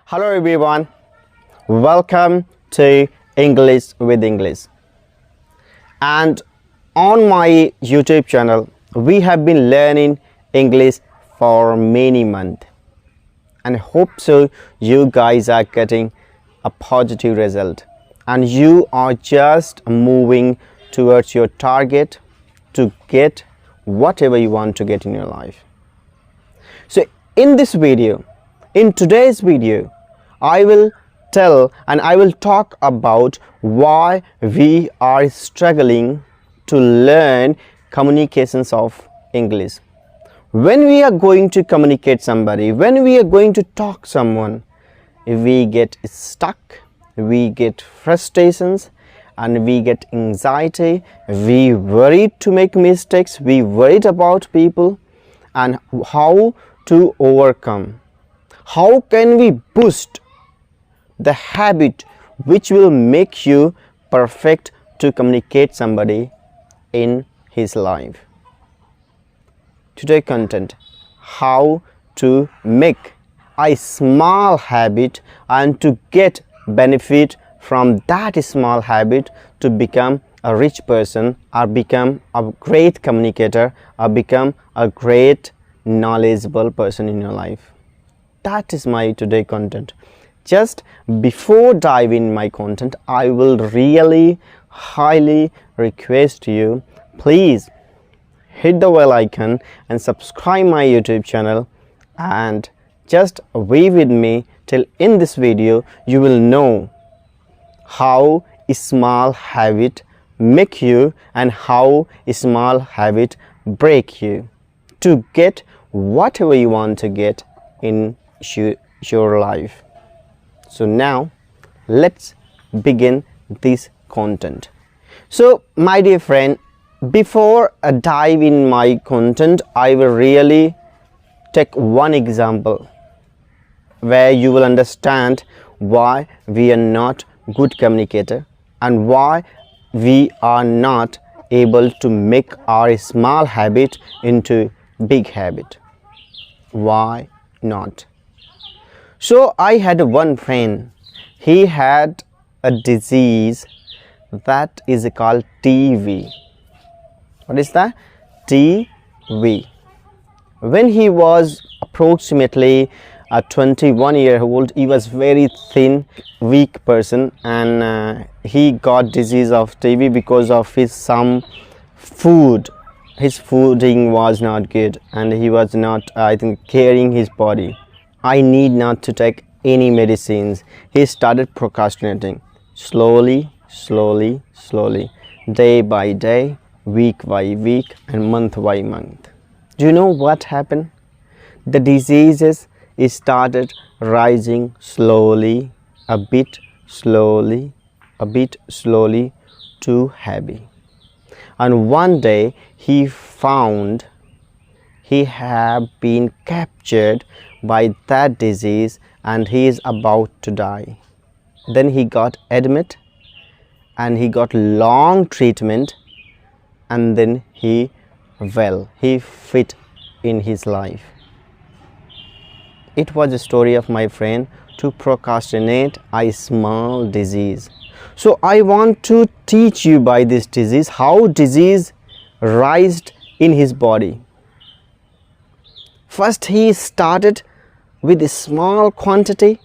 Hello everyone, welcome to English with English. And on my YouTube channel, we have been learning English for many months, and hope so you guys are getting a positive result and you are just moving towards your target to get whatever you want to get in your life. So in today's video, I will tell and I will talk about why we are struggling to learn communications of English. When we are going to communicate somebody, when we are going to talk someone, we get stuck, we get frustrations, and we get anxiety, we worried to make mistakes, we worried about people, and how to overcome. How can we boost the habit which will make you perfect to communicate somebody in his life? Today content, how to make a small habit and to get benefit from that small habit to become a rich person or become a great communicator or become a great knowledgeable person in your life. That is my today content. Just before diving my content, I will really highly request you, please hit the bell icon and subscribe my YouTube channel, and just be with me till in this video you will know how a small habit make you and how a small habit break you to get whatever you want to get in your life. So now let's begin this content. So my dear friend, before I dive in my content, I will really take one example where you will understand why we are not good communicator and why we are not able to make our small habit into big habit. Why not? So I had one friend. He had a disease that is called TB. What is that? TB. When he was approximately a 21-year-old, he was very thin, weak person, and he got disease of TB because of his some food. His fooding was not good and he was not, I think, caring his body. I need not to take any medicines. He started procrastinating slowly, day by day, week by week, and month by month. Do you know what happened? The diseases started rising slowly, a bit slowly too heavy. And one day he found he had been captured by that disease and he is about to die. Then he got admit and he got long treatment, and then he fit in his life. It was a story of my friend to procrastinate a small disease. So I want to teach you by this disease how disease rised in his body. First he started with a small quantity,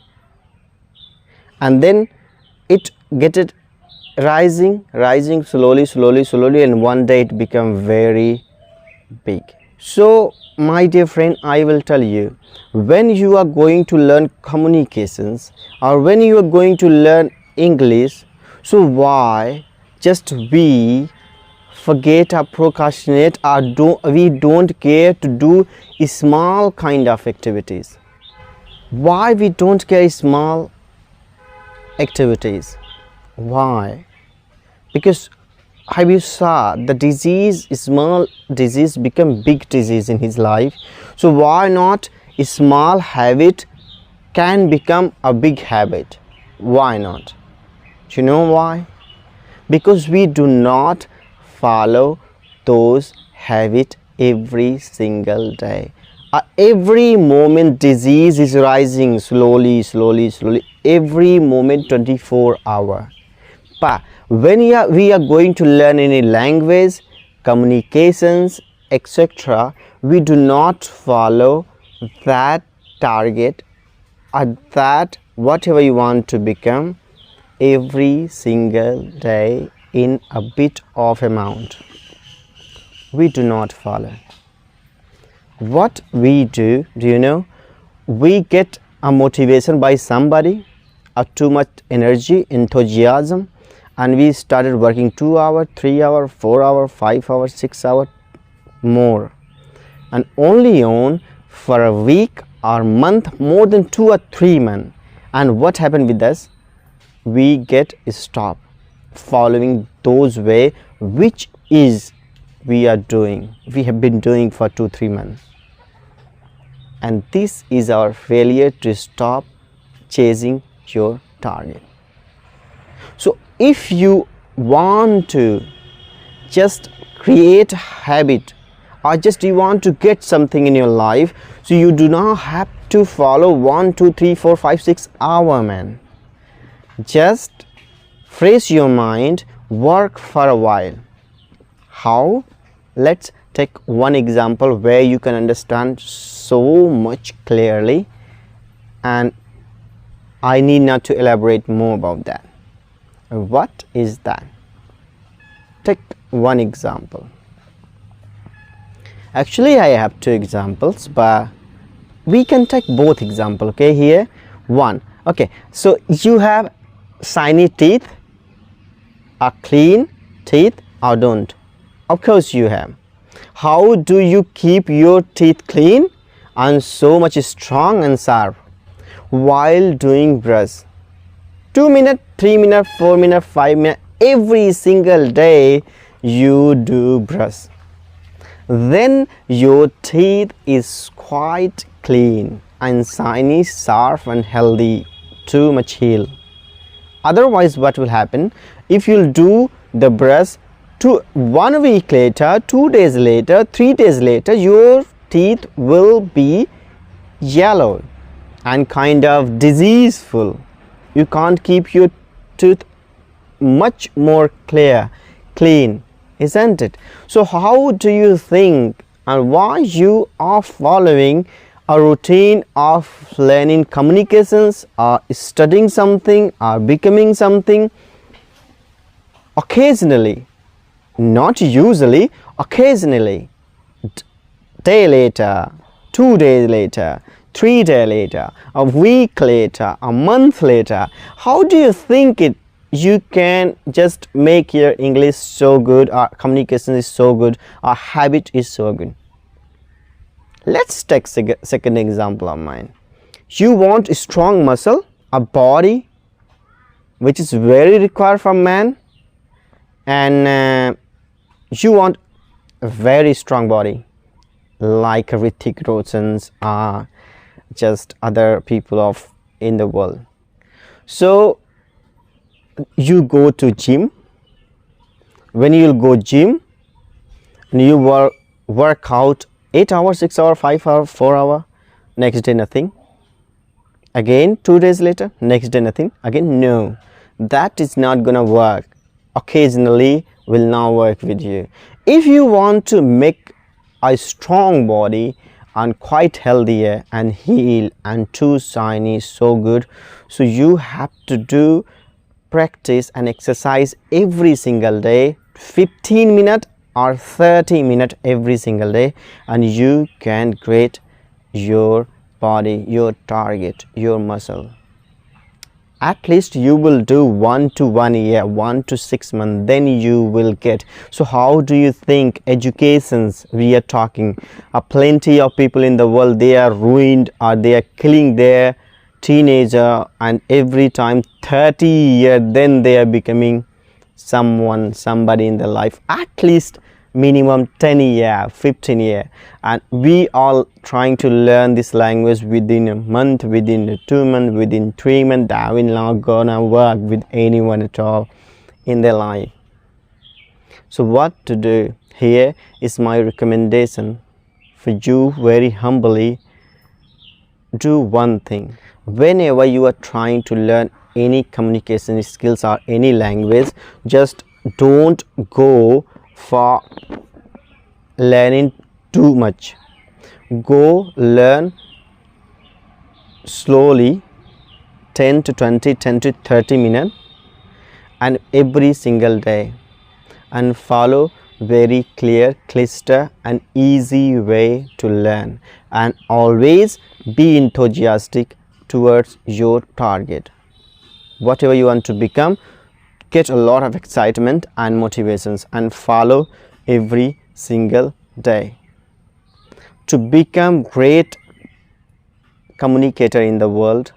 and then it get rising slowly, and one day it became very big. So my dear friend, I will tell you, when you are going to learn communications or when you are going to learn English, so why just we forget or procrastinate or we don't care to do small kind of activities? Why we don't care small activities? Why? Because have you saw the disease, small disease become big disease in his life? So why not a small habit can become a big habit? Why not? Do you know why? Because we do not follow those habits every single day. Every moment disease is rising slowly, every moment 24 hour. But when we are going to learn any language, communications, etc., we do not follow that target or that whatever you want to become every single day in a bit of amount. We do not follow. What we do you know? We get a motivation by somebody, a too much energy, enthusiasm, and we started working 2 hours, 3 hours, 4 hours, 5 hours, 6 hours more, and only on for a week or month, more than 2 or 3 months. And what happened with us? We get stop following those way which is we have been doing for 2-3 months, and this is our failure to stop chasing your target. So if you want to just create habit, or just you want to get something in your life, so you do not have to follow 1 2 3 4 5 6 hour, man. Just fresh your mind, work for a while. How? Let's take one example where you can understand so much clearly, and I need not to elaborate more about that. What is that? Take one example. Actually I have 2 examples, but we can take both example. Okay, here one. Okay, so you have shiny teeth, a clean teeth, or don't? Of course you have. How do you keep your teeth clean and so much strong and sharp? While doing brush. 2 minutes, 3 minutes, 4 minutes, 5 minutes, every single day you do brush. Then your teeth is quite clean and shiny, sharp and healthy, too much heal. Otherwise what will happen? If you'll do the brush 1 week later, 2 days later, 3 days later, your teeth will be yellow and kind of diseaseful. You can't keep your tooth much more clean, isn't it? So how do you think, and why you are following a routine of learning communications or studying something or becoming something? Occasionally, not usually, occasionally, day later, 2 days later, 3 days later, a week later, a month later, how do you think you can just make your English so good, or communication is so good, or habit is so good? Let's take second example of mine. You want a strong muscle, a body which is very required for man, and you want a very strong body like Hrithik Roshan's or just other people of in the world. So you go to gym. When you go gym and you work out 8 hours, 6 hours, 5 hours, 4 hours, next day nothing, again 2 days later, next day nothing again. No, that is not gonna work. Occasionally will not work with you. If you want to make a strong body and quite healthier and heal and too shiny, so good, so you have to do practice and exercise every single day, 15 minutes or 30 minutes every single day, and you can create your body, your target, your muscle. At least you will do 1 to 1 year, 1 to 6 months, then you will get. So how do you think educations we are talking? Plenty of people in the world, they are ruined or they are killing their teenager, and every time 30 years then they are becoming somebody in their life. At least minimum 10 year, 15 year, and we all trying to learn this language within a month, within 2 months, within 3 months. That will not gonna work with anyone at all in their life. So what to do? Here is my recommendation for you very humbly, do one thing. Whenever you are trying to learn any communication skills or any language, just don't go for learning too much. Go learn slowly, 10 to 20, 10 to 30 minutes, and every single day, and follow very clear, clear and easy way to learn, and always be enthusiastic towards your target. Whatever you want to become, get a lot of excitement and motivations, and follow every single day. To become great communicator in the world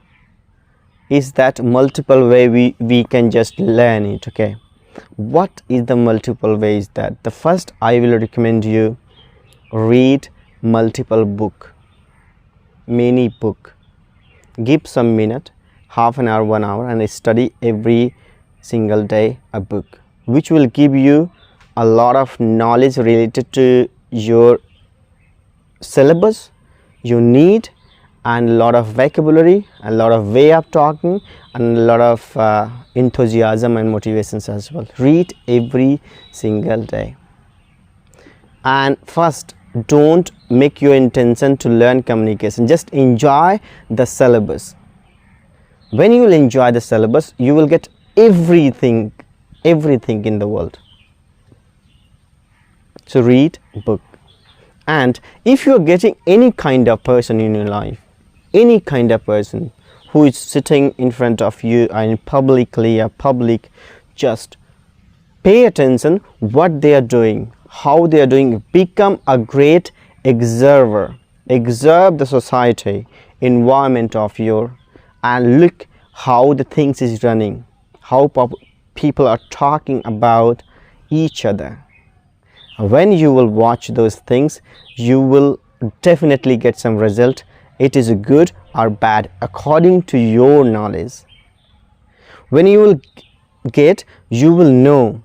is that multiple way we can just learn it. Okay, what is the multiple ways? That the first, I will recommend you read multiple book, many book. Give some minute, half an hour, 1 hour, and study every single day a book, which will give you a lot of knowledge related to your syllabus you need, and a lot of vocabulary, a lot of way of talking, and a lot of enthusiasm and motivations as well. Read every single day. And first, don't make your intention to learn communication, just enjoy the syllabus. When you will enjoy the syllabus, you will get everything in the world. So read book. And if you are getting any kind of person in your life, any kind of person who is sitting in front of you and publicly, just pay attention what they are doing, how they are doing. Become a great observer. Observe the society, environment of your, and look how the things is running, how people are talking about each other. When you will watch those things, you will definitely get some result. It is good or bad according to your knowledge. When you will get, you will know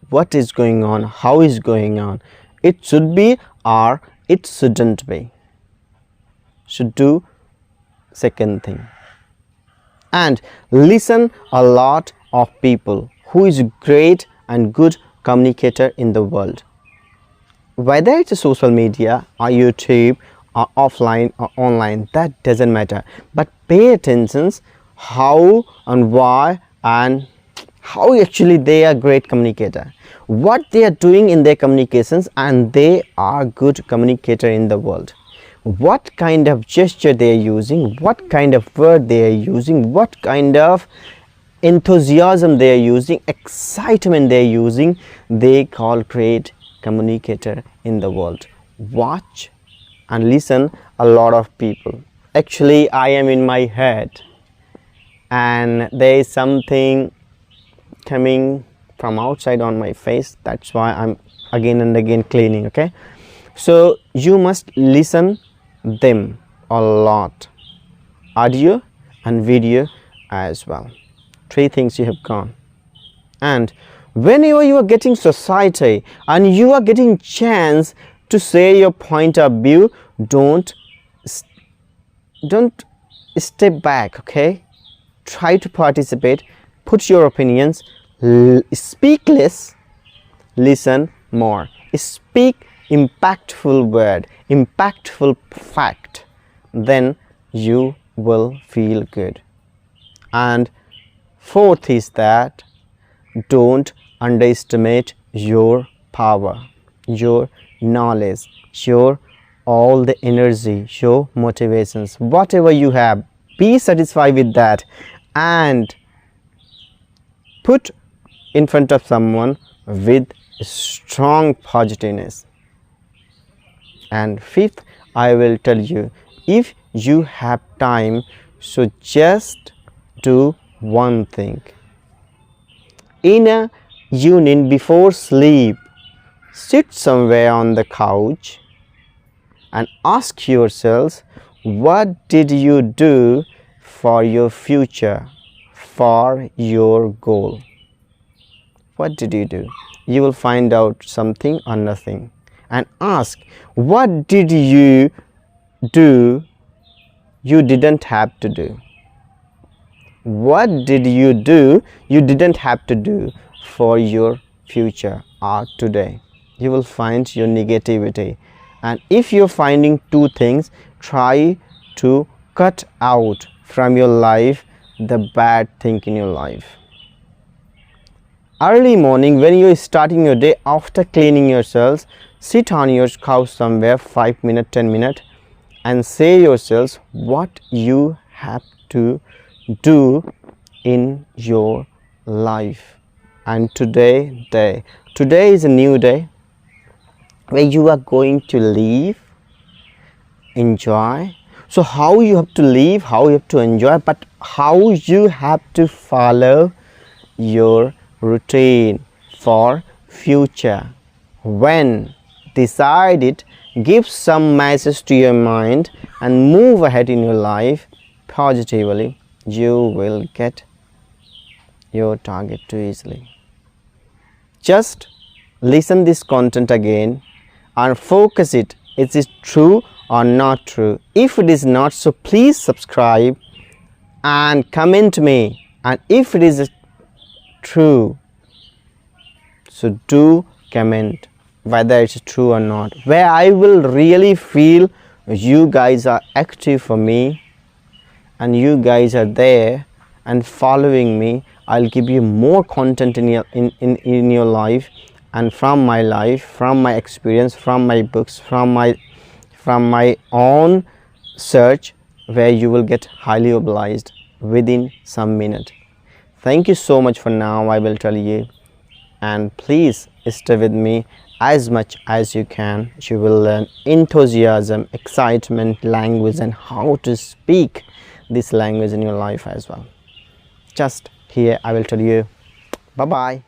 what is going on, how is going on. It should be or it shouldn't be. Should do second thing. And listen a lot of people who is great and good communicator in the world. Whether it's a social media or YouTube or offline or online, that doesn't matter, but pay attention how and why and how actually they are great communicator, what they are doing in their communications, and they are good communicator in the world. What kind of gesture they are using, what kind of word they are using, what kind of enthusiasm they are using, excitement they are using, they call great communicator in the world. Watch and listen a lot of people. Actually, I am in my head and there is something coming from outside on my face. That's why I'm again and again cleaning. Okay, so you must listen them a lot, audio and video as well. 3 things you have gone. And whenever you are getting society and you are getting chance to say your point of view, don't step back. Okay, try to participate, put your opinions, speak less, listen more, speak impactful word, impactful fact, then you will feel good. And 4th is that don't underestimate your power, your knowledge, your all the energy, your motivations. Whatever you have, be satisfied with that and put in front of someone with strong positiveness. And 5th, I will tell you, if you have time, so just do one thing. In a evening before sleep, sit somewhere on the couch and ask yourselves, what did you do for your future, for your goal? What did you do? You will find out something or nothing. and ask, what did you do you didn't have to do? What did you do you didn't have to do for your future or today? You will find your negativity, and if you're finding two things, try to cut out from your life the bad thing in your life. Early morning, when you're starting your day, after cleaning yourselves, sit on your couch somewhere 5 minutes, 10 minutes, and say yourselves what you have to do in your life. And today is a new day where you are going to live, enjoy. So how you have to live, how you have to enjoy, but how you have to follow your routine for future. When decide it, give some message to your mind and move ahead in your life positively, you will get your target too easily. Just listen this content again and focus it. Is it true or not true? If it is not, so please subscribe and comment me, and if it is true, so do comment whether it's true or not, where I will really feel you guys are active for me and you guys are there and following me. I'll give you more content in your life, and from my life, from my experience, from my books, from my own search, where you will get highly obliged within some minute. Thank you so much for now, I will tell you, and please stay with me as much as you can. You will learn enthusiasm, excitement, language, and how to speak this language in your life as well. Just here I will tell you. Bye bye.